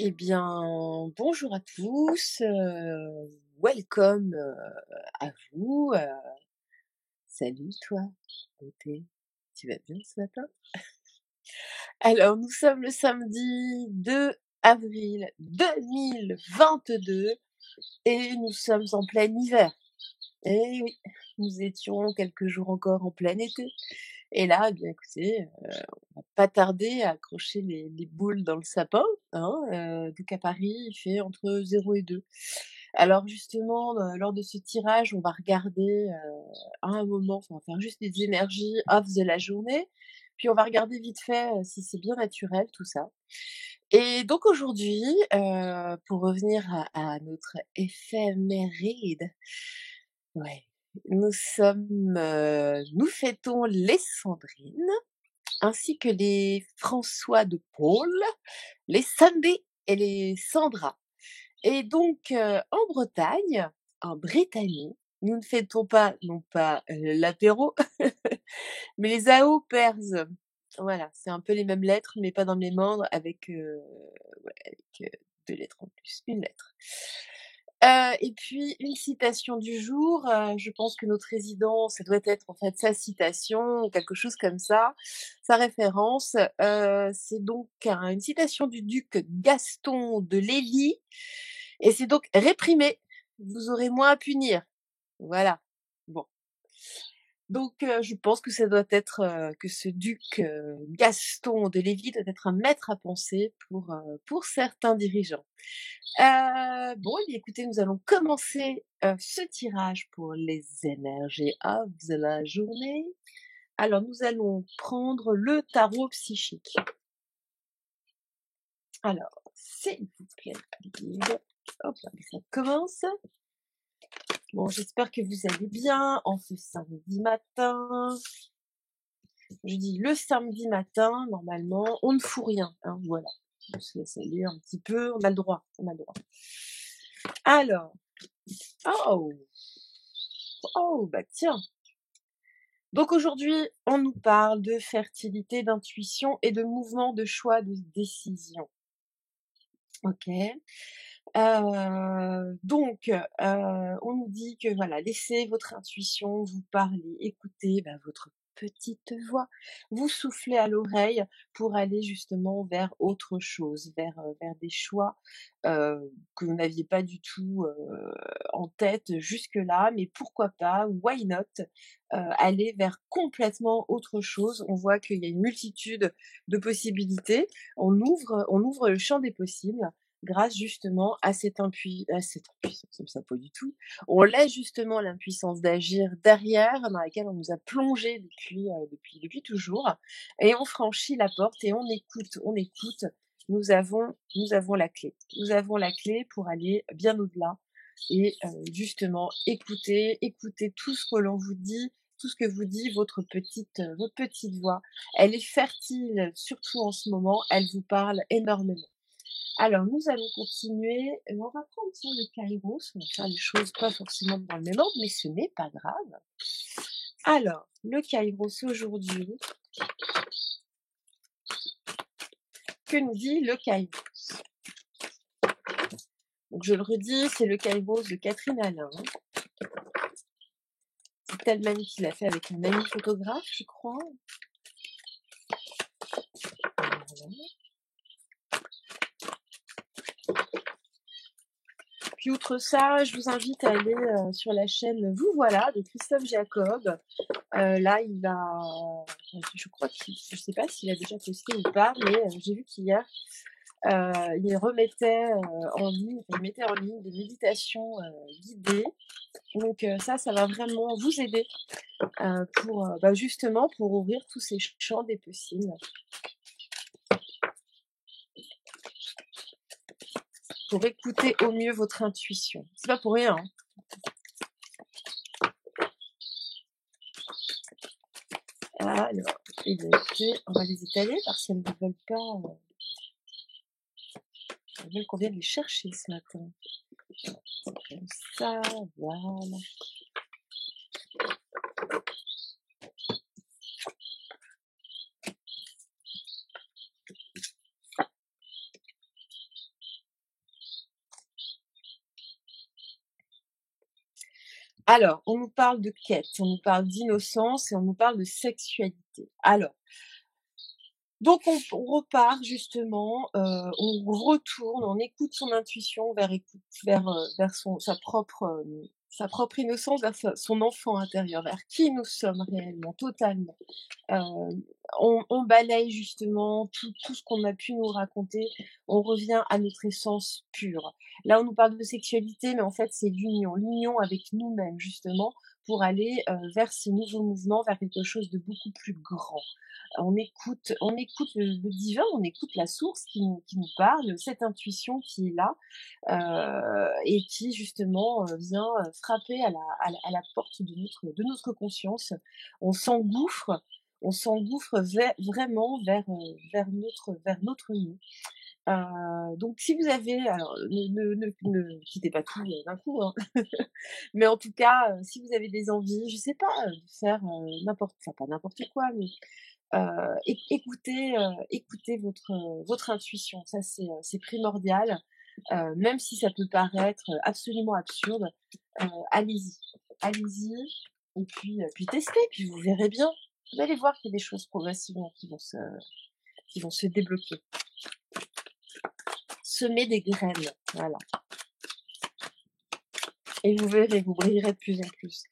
Eh bien, bonjour à tous, welcome, à vous, salut toi, beauté, tu vas bien ce matin? Alors nous sommes le samedi 2 avril 2022 et nous sommes en plein hiver. Eh oui, nous étions quelques jours encore en plein été et là, eh bien écoutez, on va pas tarder à accrocher les boules dans le sapin, hein, donc à Paris, il fait entre 0 et 2. Alors justement, lors de ce tirage, on va regarder, à un moment, enfin, on va faire juste les énergies off de la journée, puis on va regarder vite fait, si c'est bien naturel tout ça. Et donc aujourd'hui, pour revenir à notre éphéméride, ouais, nous fêtons les Sandrine, ainsi que les François de Paule, les Sunday et les Sandra. Et donc, en Bretagne, en Britannie, nous ne fêtons pas, non pas, l'apéro, mais les AOPERS. Voilà, c'est un peu les mêmes lettres, mais pas dans le même ordre avec, ouais, avec, 2 lettres en plus, 1 lettre. Et puis une citation du jour, je pense que notre résident, ça doit être en fait sa citation ou quelque chose comme ça, sa référence, c'est donc une citation du duc Gaston de Lelyi et c'est donc: «Réprimez, vous aurez moins à punir». Voilà. Bon. Donc je pense que ça doit être, que ce duc, Gaston de Lévis doit être un maître à penser pour certains dirigeants. Bon, eh bien écoutez, nous allons commencer, ce tirage pour les énergies off de la journée. Alors nous allons prendre le tarot psychique. Alors, s'il vous plaît, guide. Hop là, ça commence. Bon, j'espère que vous allez bien en ce samedi matin. Je dis le samedi matin, normalement, on ne fout rien, hein, voilà. On se laisse aller un petit peu, on a le droit, on a le droit. Alors, oh, oh, bah tiens. Donc aujourd'hui, on nous parle de fertilité, d'intuition et de mouvement, de choix, de décision. OK. On nous dit que voilà, laissez votre intuition vous parler, écoutez, bah, votre petite voix, vous souffler à l'oreille pour aller justement vers autre chose, vers des choix, que vous n'aviez pas du tout, en tête jusque-là, mais pourquoi pas, why not, aller vers complètement autre chose. On voit qu'il y a une multitude de possibilités. On ouvre le champ des possibles grâce justement à cette impuissance, ça pas du tout. On laisse justement l'impuissance d'agir derrière, dans laquelle on nous a plongé depuis toujours, et on franchit la porte et on écoute, on écoute. Nous avons la clé. Nous avons la clé pour aller bien au-delà et justement écouter tout ce que l'on vous dit, tout ce que vous dit votre petite voix. Elle est fertile, surtout en ce moment, elle vous parle énormément. Alors, nous allons continuer. On va prendre tiens, le Kairos. On va faire les choses pas forcément dans le même ordre, mais ce n'est pas grave. Alors, le Kairos aujourd'hui, que nous dit le Kairos? Donc, je le redis, c'est le Kairos de Catherine Alain. C'est elle-même qui l'a fait avec un ami photographe, je crois. Voilà. Puis outre ça, je vous invite à aller sur la chaîne Vous voilà de Christophe Jacob. Là, je crois je sais pas s'il a déjà posté ou pas, mais j'ai vu qu'hier, il remettait en ligne, enfin, il mettait en ligne des méditations guidées. Donc ça va vraiment vous aider pour bah, justement pour ouvrir tous ces champs des possibles, pour écouter au mieux votre intuition. C'est pas pour rien, hein. Alors, eh bien, écoutez, on va les étaler parce qu'elles ne veulent pas. Elles veulent qu'on vienne les chercher ce matin. Comme ça, voilà. Alors, on nous parle de quête, on nous parle d'innocence et on nous parle de sexualité. Alors, donc on repart justement, on retourne, on écoute son intuition vers sa propre innocence, vers son enfant intérieur, vers qui nous sommes réellement, totalement. On balaye justement tout ce qu'on a pu nous raconter, on revient à notre essence pure. Là, on nous parle de sexualité, mais en fait, c'est l'union avec nous-mêmes justement pour aller, vers ce nouveau mouvement, vers quelque chose de beaucoup plus grand. On écoute le divin, on écoute la source qui nous parle, cette intuition qui est là, et qui justement, vient, frapper à la porte de notre conscience. On s'engouffre on s'engouffre vraiment vers notre nous. Donc si vous avez alors ne quittez pas tout, d'un coup, hein. Mais en tout cas, si vous avez des envies, je sais pas, de faire, pas n'importe quoi, mais écoutez votre intuition. Ça, c'est primordial. Même si ça peut paraître absolument absurde, allez-y. Allez-y et puis testez, puis vous verrez bien. Vous allez voir qu'il y a des choses progressivement qui vont se débloquer. Semez des graines, voilà, et vous verrez, vous brillerez de plus en plus.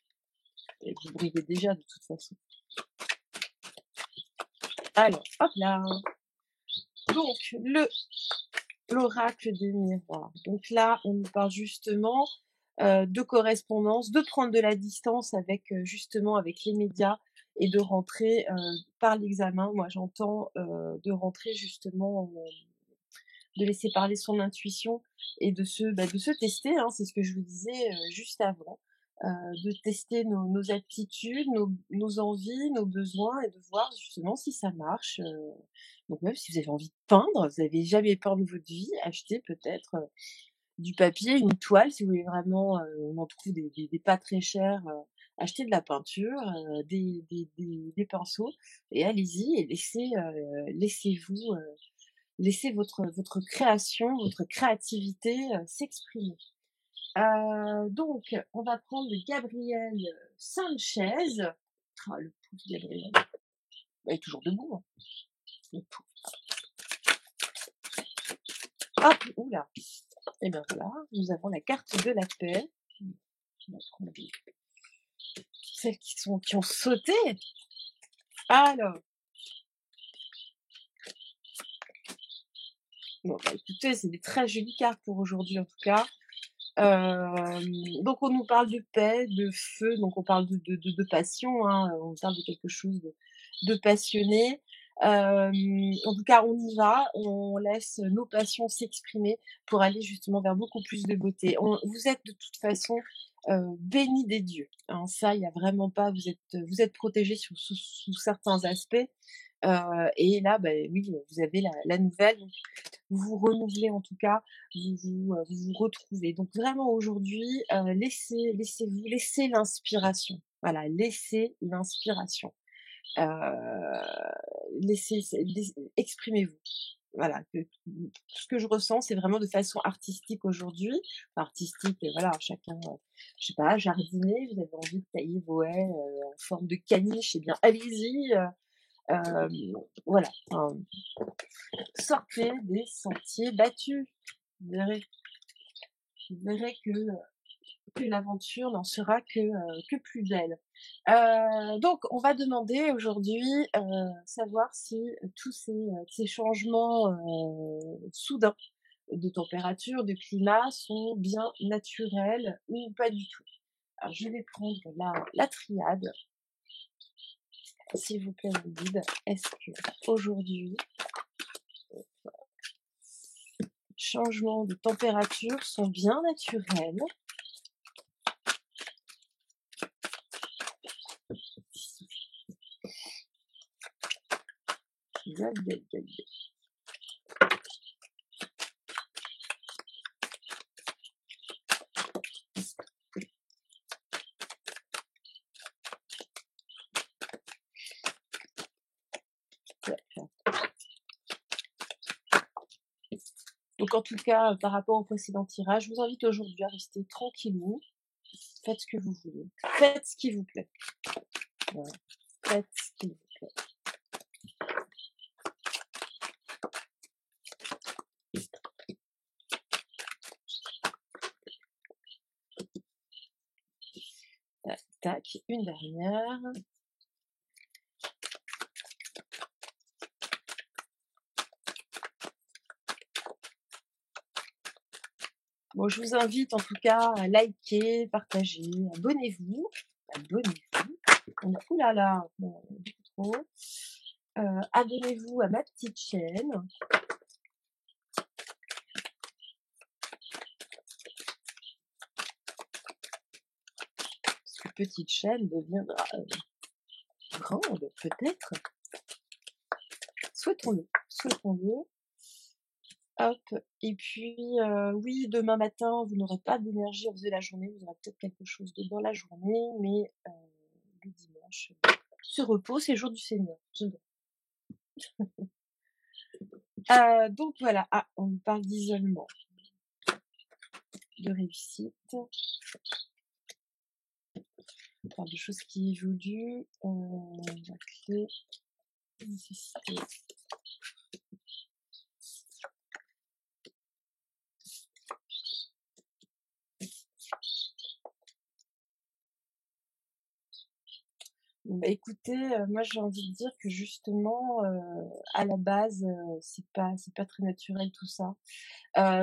Et vous brillez déjà de toute façon. Alors, hop là. Donc, l'oracle des miroirs. Donc là, on nous parle justement de correspondance, de prendre de la distance avec justement avec les médias et de rentrer par l'examen. Moi, j'entends de rentrer justement, de laisser parler son intuition et de se tester. Hein, c'est ce que je vous disais juste avant. De tester nos aptitudes, nos envies, nos besoins et de voir justement si ça marche. Donc même si vous avez envie de peindre, vous n'avez jamais peint de votre vie, achetez peut-être du papier, une toile si vous voulez vraiment, on en trouve des pas très chers, achetez de la peinture, des pinceaux et allez-y et laissez votre création, votre créativité, s'exprimer. Donc on va prendre Gabriel Sanchez. Ah le pauvre Gabriel, bah, il est toujours debout, hein, le pauvre. Hop, ouh là! Et bien voilà, nous avons la carte de la paix. On va prendre celles qui ont sauté. Alors, bon bah, écoutez, c'est des très jolies cartes pour aujourd'hui en tout cas. Donc on nous parle de paix, de feu, donc on parle de passion, hein, on parle de quelque chose de passionné. En tout cas, on y va, on laisse nos passions s'exprimer pour aller justement vers beaucoup plus de beauté. Vous êtes de toute façon bénis des dieux, hein, ça, il y a vraiment pas, vous êtes protégés sous certains aspects. Et là, oui, vous avez la nouvelle, donc vous vous renouvelez en tout cas, vous retrouvez. Donc vraiment aujourd'hui, laissez l'inspiration. Voilà, laissez l'inspiration. Heu, exprimez-vous. Voilà, ce que je ressens, c'est vraiment de façon artistique aujourd'hui. Enfin, artistique, voilà, chacun, je sais pas, jardiner, vous avez envie de tailler vos haies, en forme de caniche, eh bien allez-y, voilà, enfin, sortez des sentiers battus. Vous verrez, que l'aventure n'en sera que plus belle. Donc on va demander aujourd'hui, savoir si tous ces changements, soudains de température, de climat sont bien naturels ou pas du tout. Alors je vais prendre la triade, s'il vous plaît mon guide. Est-ce qu'aujourd'hui, changements de température sont bien naturels? Aïe, aïe, aïe. Donc en tout cas, par rapport au précédent tirage, je vous invite aujourd'hui à rester tranquillou, Faites ce que vous voulez. Faites ce qui vous plaît. Voilà. Faites ce qui vous plaît. Tac, tac, une dernière. Bon, je vous invite en tout cas à liker, partager, abonnez-vous. Abonnez-vous. Ouh là là, bon, beaucoup trop. Abonnez-vous à ma petite chaîne. Parce que petite chaîne deviendra grande, peut-être. Souhaitons-le, souhaitons-le. Hop, et puis, oui, demain matin, vous n'aurez pas d'énergie au de la journée, vous aurez peut-être quelque chose de dans la journée, mais le dimanche, se repos, c'est le jour du Seigneur. Donc voilà, ah, on me parle d'isolement, de réussite. On parle de choses qui évoluent, la clé, nécessité. Bah, écoutez, moi j'ai envie de dire que justement, à la base, c'est pas très naturel tout ça.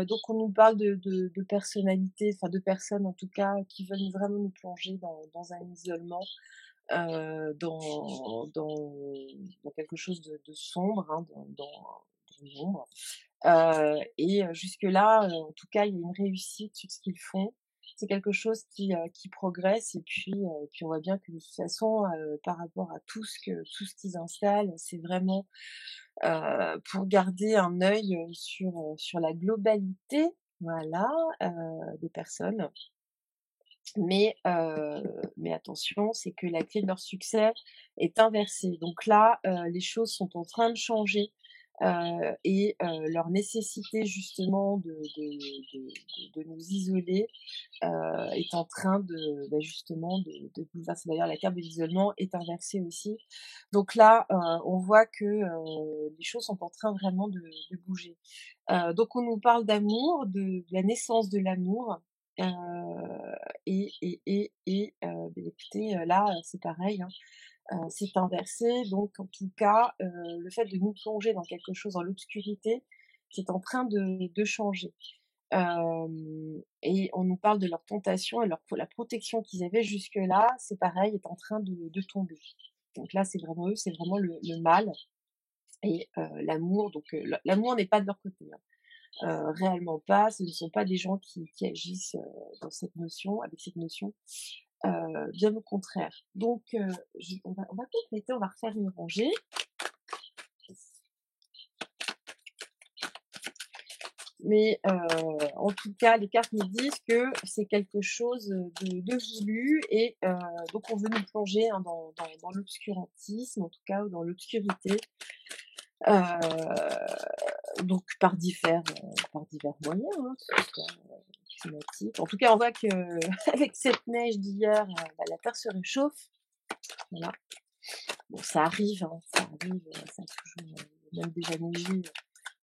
Donc on nous parle de personnalités, enfin de personnes en tout cas, qui veulent vraiment nous plonger dans un isolement, dans quelque chose de sombre, hein, dans l'ombre. Et jusque-là, en tout cas, il y a une réussite sur ce qu'ils font. C'est quelque chose qui progresse et puis on voit bien que de toute façon, par rapport à tout ce qu'ils installent, c'est vraiment, pour garder un œil, sur la globalité, voilà, des personnes. Mais attention, c'est que la clé de leur succès est inversée. Donc là, les choses sont en train de changer, et leur nécessité justement de nous isoler, est en train justement de bouleverser. D'ailleurs, la carte de l'isolement est inversée aussi. Donc là, on voit que, les choses sont en train vraiment de bouger. Donc on nous parle d'amour, de la naissance de l'amour, heu écoutez, là, c'est pareil, hein, c'est inversé. Donc en tout cas, le fait de nous plonger dans quelque chose, dans l'obscurité, c'est en train de changer. Et on nous parle de leur tentation et la protection qu'ils avaient jusque-là, c'est pareil, est en train de tomber. Donc là, c'est vraiment eux, c'est vraiment le mal et l'amour. Donc l'amour n'est pas de leur côté, hein. Réellement pas, ce ne sont pas des gens qui agissent, dans cette notion avec cette notion, bien au contraire. Donc on va compléter, on va refaire une rangée. Mais en tout cas, les cartes nous disent que c'est quelque chose, de voulu et donc on veut nous plonger, hein, dans l'obscurantisme, en tout cas, ou dans l'obscurité, donc par divers moyens, hein, que ce soit, climatique. En tout cas, on voit que avec cette neige d'hier, la terre se réchauffe, voilà. Bon, ça arrive, hein, ça arrive, ça a toujours, même déjà neigé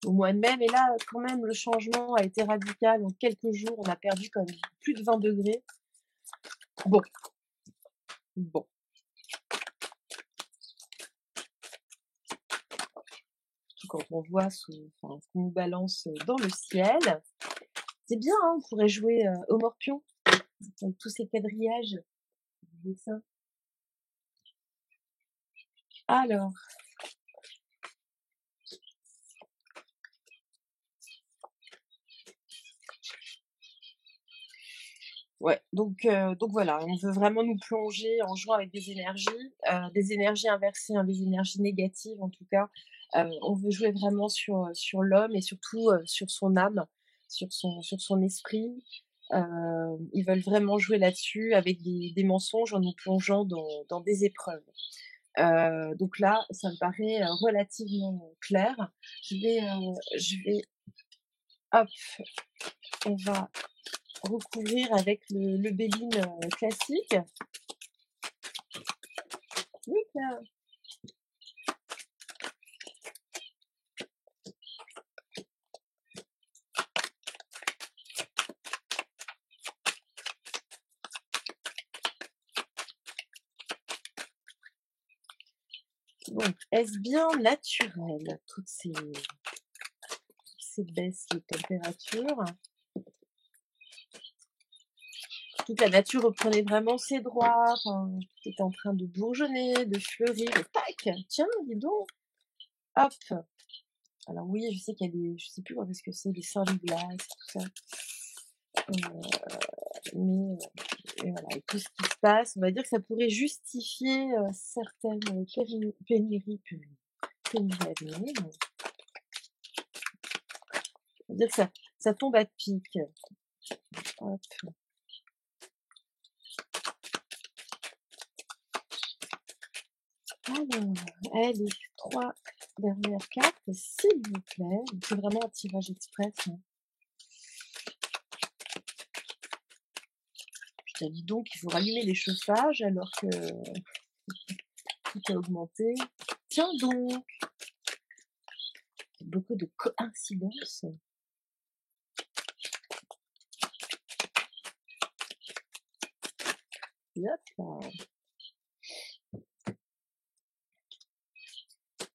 au mois de mai, mais là, quand même, le changement a été radical. En quelques jours, on a perdu quand même plus de 20 degrés. Bon, bon, surtout quand on voit enfin, ce qu'on nous balance dans le ciel. C'est bien, hein, on pourrait jouer au morpion avec tous ces quadrillages, des dessins. Alors, ouais, donc voilà, on veut vraiment nous plonger en jouant avec des énergies inversées, hein, des énergies négatives en tout cas. On veut jouer vraiment sur l'homme et surtout, sur son âme, sur son esprit. Ils veulent vraiment jouer là-dessus avec des mensonges en nous plongeant dans des épreuves. Donc là, ça me paraît, relativement clair. Je vais hop, on va recouvrir avec le Béline classique. Oui, là. Donc, est-ce bien naturel, toutes ces baisses de température? Toute la nature reprenait vraiment ses droits, enfin, tout était en train de bourgeonner, de fleurir, et tac! Tiens, dis donc, hop! Alors oui, je sais qu'il y a des, je sais plus quand est-ce que c'est, des seins de glace, tout ça. Mais et voilà, et tout ce qui se passe, on va dire que ça pourrait justifier certaines pénuries à venir. On va dire que ça tombe à pic. Hop. Alors, allez, 3 dernières cartes, s'il vous plaît. C'est vraiment un tirage express, hein. Putain, dis donc, il faut rallumer les chauffages alors que tout a augmenté. Tiens donc, beaucoup de coïncidences. Hop là.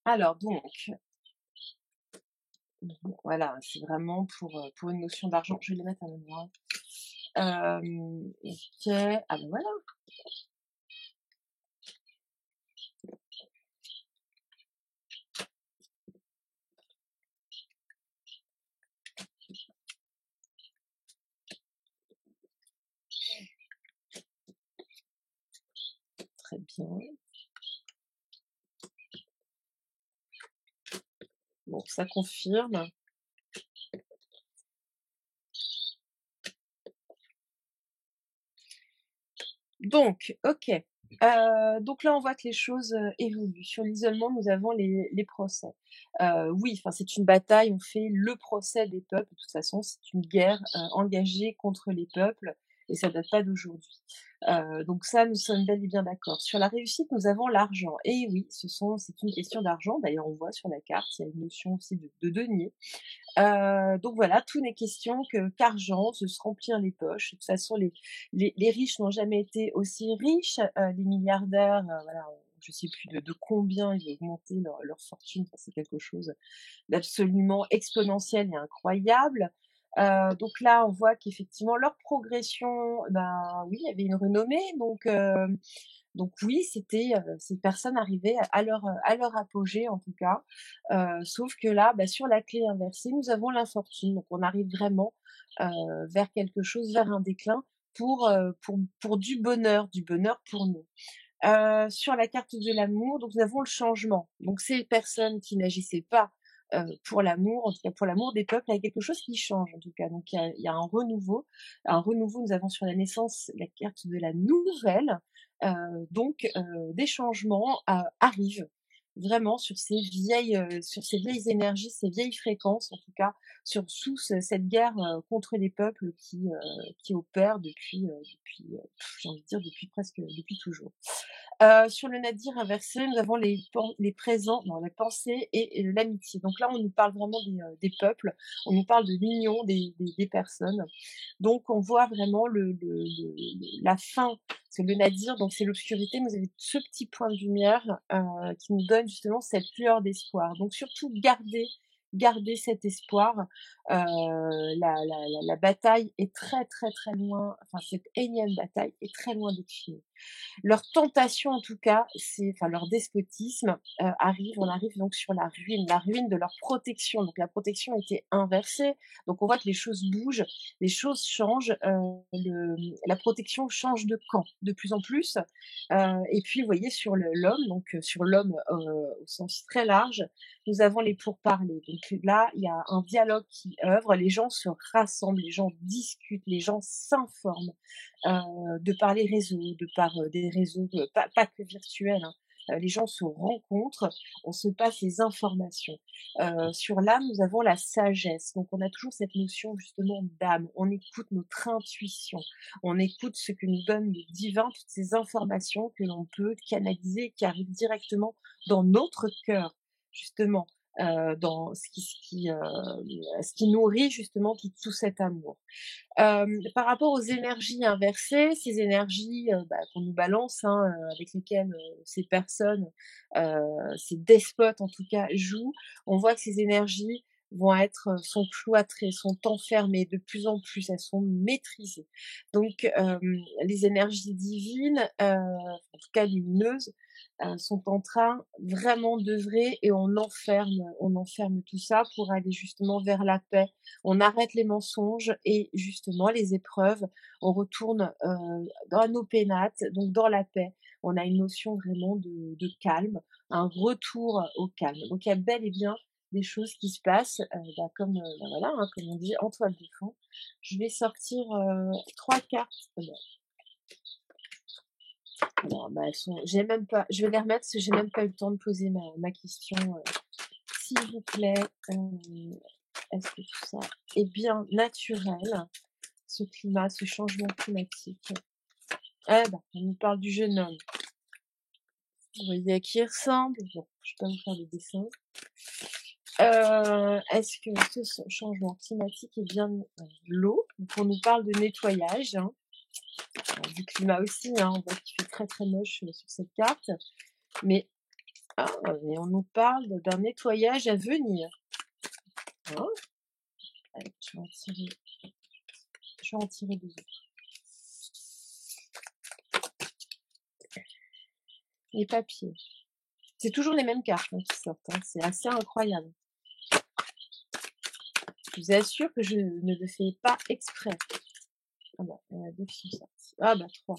Alors donc, voilà, c'est vraiment pour une notion d'argent. Je vais les mettre à l'endroit. OK. Ah ben voilà, très bien. Bon, ça confirme. Donc, OK. Donc là, on voit que les choses, évoluent. Sur l'isolement, nous avons les procès. Oui, enfin, c'est une bataille, on fait le procès des peuples. De toute façon, c'est une guerre, engagée contre les peuples et ça date pas d'aujourd'hui. Donc ça, nous sommes bel et bien d'accord. Sur la réussite, nous avons l'argent et oui, c'est une question d'argent. D'ailleurs, on voit sur la carte, il y a une notion aussi de denier. Donc voilà, tout n'est question qu'argent, de se remplir les poches. De toute façon, les riches n'ont jamais été aussi riches. Les milliardaires, voilà, je sais plus de combien ils ont augmenté leur fortune. Enfin, c'est quelque chose d'absolument exponentiel et incroyable. Donc là, on voit qu'effectivement, leur progression, ben oui, il y avait une renommée. Donc oui, ces personnes arrivaient à leur apogée en tout cas. Sauf que là, bah, sur la clé inversée, nous avons l'infortune. Donc on arrive vraiment vers quelque chose, vers un déclin pour du bonheur pour nous. Sur la carte de l'amour, donc nous avons le changement. Donc ces personnes qui n'agissaient pas pour l'amour, en tout cas pour l'amour des peuples, il y a quelque chose qui change en tout cas. Donc il y a un renouveau. Un renouveau, nous avons sur la naissance la carte de la nouvelle. Des changements arrivent vraiment sur ces vieilles énergies, ces vieilles fréquences, en tout cas sur sous cette guerre contre les peuples qui opère j'ai envie de dire depuis toujours. Sur le nadir inversé, nous avons les présents, non, la pensée et l'amitié. Donc là, on nous parle vraiment des peuples, on nous parle de l'union des personnes. Donc on voit vraiment la fin. Parce que le nadir, donc c'est l'obscurité, mais vous avez ce petit point de lumière qui nous donne justement cette lueur d'espoir. Donc surtout garder cet espoir. La bataille est très très très loin, enfin cette énième bataille est très loin d'être finie. Leur tentation, en tout cas, enfin leur despotisme on arrive donc sur la ruine de leur protection. Donc la protection était inversée. Donc on voit que les choses bougent, les choses changent. La protection change de camp de plus en plus. Et puis vous voyez sur l'homme, donc sur l'homme au sens très large, nous avons les pourparlers. Donc là, il y a un dialogue qui œuvre. Les gens se rassemblent, les gens discutent, les gens s'informent de par les réseaux, de par des réseaux pas que virtuels, hein, les gens se rencontrent, on se passe les informations. Sur l'âme, nous avons la sagesse, donc on a toujours cette notion justement d'âme. On écoute notre intuition, on écoute ce que nous donne le divin, toutes ces informations que l'on peut canaliser et qui arrivent directement dans notre cœur, justement, dans ce qui nourrit justement tout cet amour. Par rapport aux énergies inversées, ces énergies, qu'on nous balance, hein, avec lesquelles, ces personnes, ces despotes en tout cas jouent, on voit que ces énergies sont cloîtrées, sont enfermées de plus en plus, elles sont maîtrisées. Donc les énergies divines, en tout cas lumineuses, sont en train vraiment d'œuvrer et on enferme tout ça pour aller justement vers la paix. On arrête les mensonges et justement les épreuves, on retourne, dans nos pénates, donc dans la paix. On a une notion vraiment de calme, un retour au calme. Donc il y a bel et bien des choses qui se passent, comme, voilà, hein, comme on dit en toile de fond. Je vais sortir, 3 cartes. Alors, elles sont j'ai même pas je vais les remettre parce que j'ai même pas eu le temps de poser ma question, s'il vous plaît, est-ce que tout ça est bien naturel, ce climat, ce changement climatique? Ah bah, on nous parle du jeune homme. Vous voyez à qui il ressemble? Bon, je vais pas vous faire de dessin. Est-ce que ce changement climatique est bien l'eau? Donc on nous parle de nettoyage, hein, du climat aussi, hein, on voit qu'il fait très, très moche, sur cette carte. Mais on nous parle d'un nettoyage à venir, hein. Allez, je vais en tirer 2 autres. Les papiers. C'est toujours les mêmes cartes, hein, qui sortent, hein, c'est assez incroyable. Je vous assure que je ne le fais pas exprès. Ah bah, il y en a 2 qui sont sortis. Ah bah 3.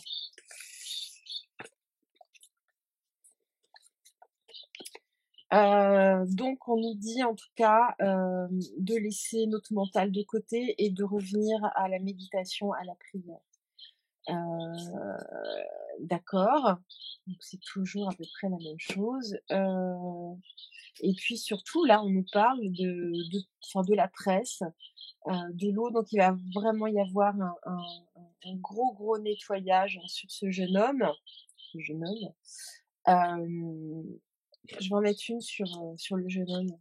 Donc on nous dit en tout cas, de laisser notre mental de côté et de revenir à la méditation, à la prière. D'accord, donc c'est toujours à peu près la même chose. Et puis surtout là, on nous parle de la presse, de l'eau, donc il va vraiment y avoir un gros nettoyage sur ce jeune homme. Je vais en mettre une sur le jeune homme.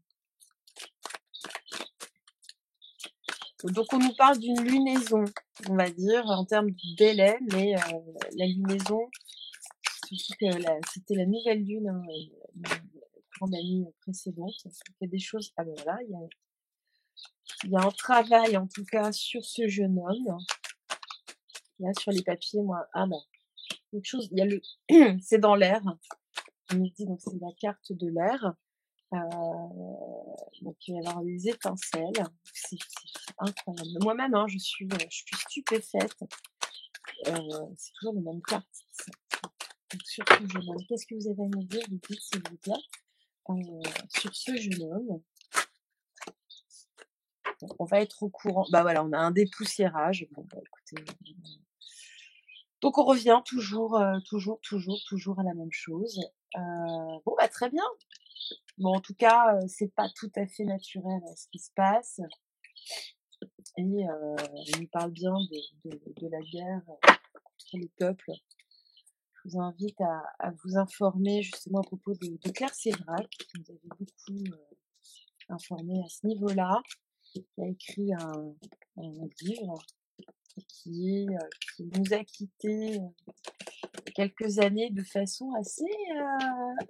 Donc on nous parle d'une lunaison, on va dire, en termes de délai, mais la lunaison, surtout que c'était la nouvelle lune, hein, pour la nuit précédente. Donc il y a des choses. Ah ben voilà, il y a un travail en tout cas sur ce jeune homme. Là sur les papiers, moi, quelque chose. Il y a le, c'est dans l'air. On nous dit donc c'est la carte de l'air. Donc il va y avoir des étincelles. C'est incroyable. Moi-même, hein, je suis stupéfaite. C'est toujours les mêmes cartes. Donc sur ce jeune homme, qu'est-ce que vous avez à me dire, vous dites s'il vous plaît, sur ce jeune homme? Bon, on va être au courant. Bah voilà, on a un dépoussiérage. Bon bah écoutez, donc on revient toujours à la même chose. Bon bah très bien. Bon en tout cas, c'est pas tout à fait naturel, ce qui se passe et on nous parle bien de la guerre, contre les peuples. Je vous invite à vous informer justement à propos de Claire Sévrac, qui nous avait beaucoup, informés à ce niveau-là, qui a écrit un livre qui nous a quittés, quelques années de façon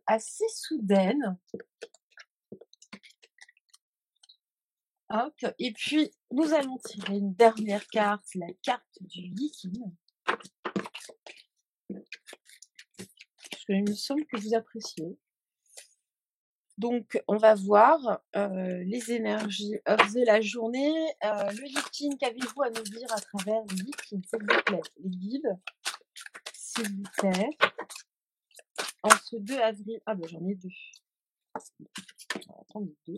assez soudaine. Hop, et puis nous allons tirer une dernière carte, la carte du Viking. Parce qu'il me semble que vous appréciez. Donc on va voir, les énergies de la journée. Le Viking, qu'avez-vous à nous dire à travers le Viking, s'il vous plaît? Les guides, s'il vous plaît. En ce 2 avril, ah bah j'en ai 2. Attendez, 2.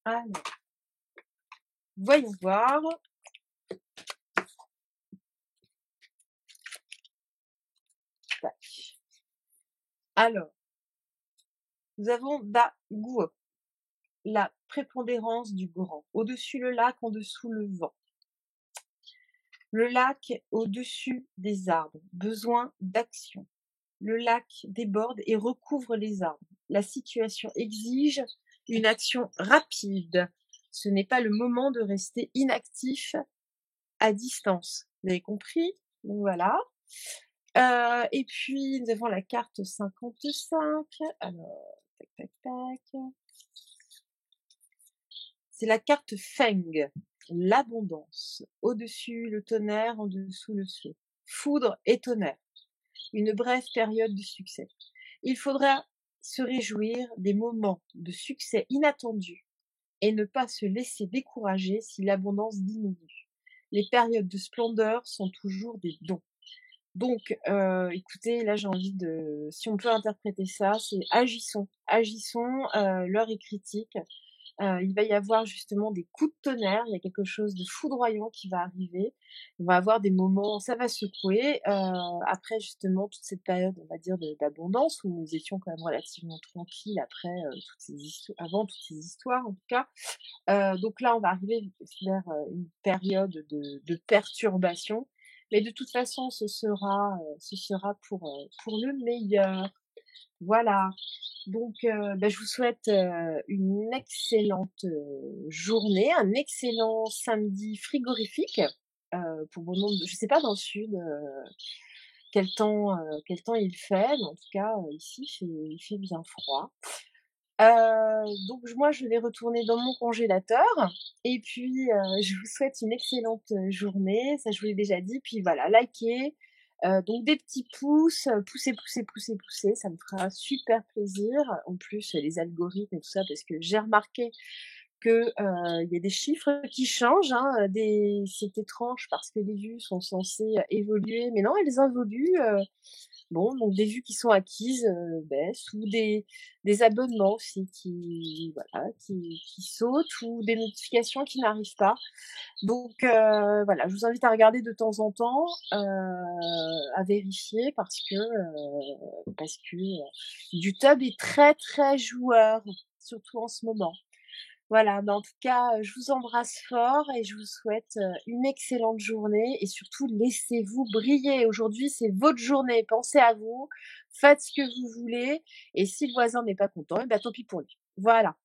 Alors, voyons voir. Alors, nous avons Da Guo, la prépondérance du grand. Au-dessus le lac, en dessous le vent. Le lac au-dessus des arbres, besoin d'action. Le lac déborde et recouvre les arbres. La situation exige une action rapide. Ce n'est pas le moment de rester inactif à distance. Vous avez compris? Donc voilà. Et puis nous avons la carte 55. Alors, tac, tac, tac. C'est la carte Feng, l'abondance. Au-dessus le tonnerre, en dessous le feu. Foudre et tonnerre. Une brève période de succès. Il faudra se réjouir des moments de succès inattendus et ne pas se laisser décourager si l'abondance diminue. Les périodes de splendeur sont toujours des dons. Donc, écoutez, là j'ai envie de, si on peut interpréter ça, c'est agissons, agissons, l'heure est critique. Il va y avoir justement des coups de tonnerre, il y a quelque chose de foudroyant qui va arriver. On va avoir des moments, ça va secouer. Après justement toute cette période, on va dire d'abondance où nous étions quand même relativement tranquilles après toutes ces histoires, avant toutes ces histoires en tout cas. Donc là, on va arriver vers une période de perturbation, mais de toute façon, ce sera pour le meilleur. Voilà. Donc, bah, je vous souhaite une excellente journée, un excellent samedi frigorifique pour bon nombre de, je sais pas dans le sud quel temps il fait, mais en tout cas ici il fait bien froid. Donc moi je vais retourner dans mon congélateur et puis je vous souhaite une excellente journée, ça je vous l'ai déjà dit. Puis voilà, likez, donc des petits pouces, poussez, poussez, poussez, poussez, ça me fera super plaisir. En plus les algorithmes et tout ça, parce que j'ai remarqué que, il y a des chiffres qui changent, hein, c'est étrange parce que les vues sont censées évoluer, mais non, elles évoluent, bon, donc des vues qui sont acquises, baissent, ou des abonnements aussi qui voilà, qui sautent, ou des notifications qui n'arrivent pas. Donc voilà, je vous invite à regarder de temps en temps, à vérifier parce que YouTube est très, très joueur, surtout en ce moment. Voilà, mais en tout cas, je vous embrasse fort et je vous souhaite, une excellente journée et surtout laissez-vous briller. Aujourd'hui, c'est votre journée, pensez à vous, faites ce que vous voulez et si le voisin n'est pas content, et bah, tant pis pour lui. Voilà.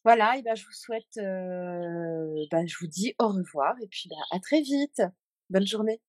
Voilà et bah, je vous souhaite, bah, je vous dis au revoir et puis, bah, à très vite. Bonne journée.